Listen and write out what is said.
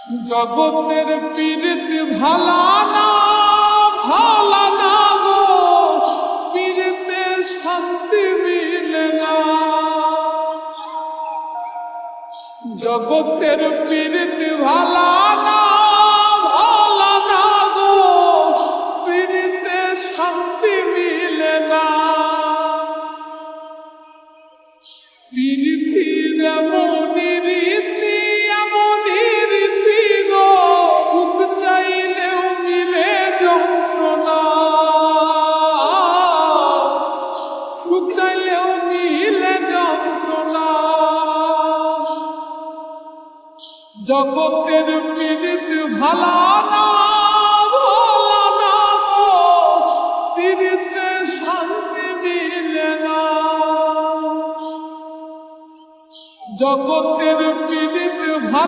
জগতের পীড়িত ভালা না গো, পীড়িতে শান্তি মিলে না। জগতের পীড়িত ভালা না গো, পীড়িতে শান্তি মিলে না। পীড়িতির এমনই রীতি গো, সুখ চাইলেও মিলে যন্ত্রণা, সুখ চাইলেও মিলে যন্ত্রণা। জগতের পীড়িত ভালা না গো, পীড়িতে শান্তি মিলে না। জগতের পীড়িত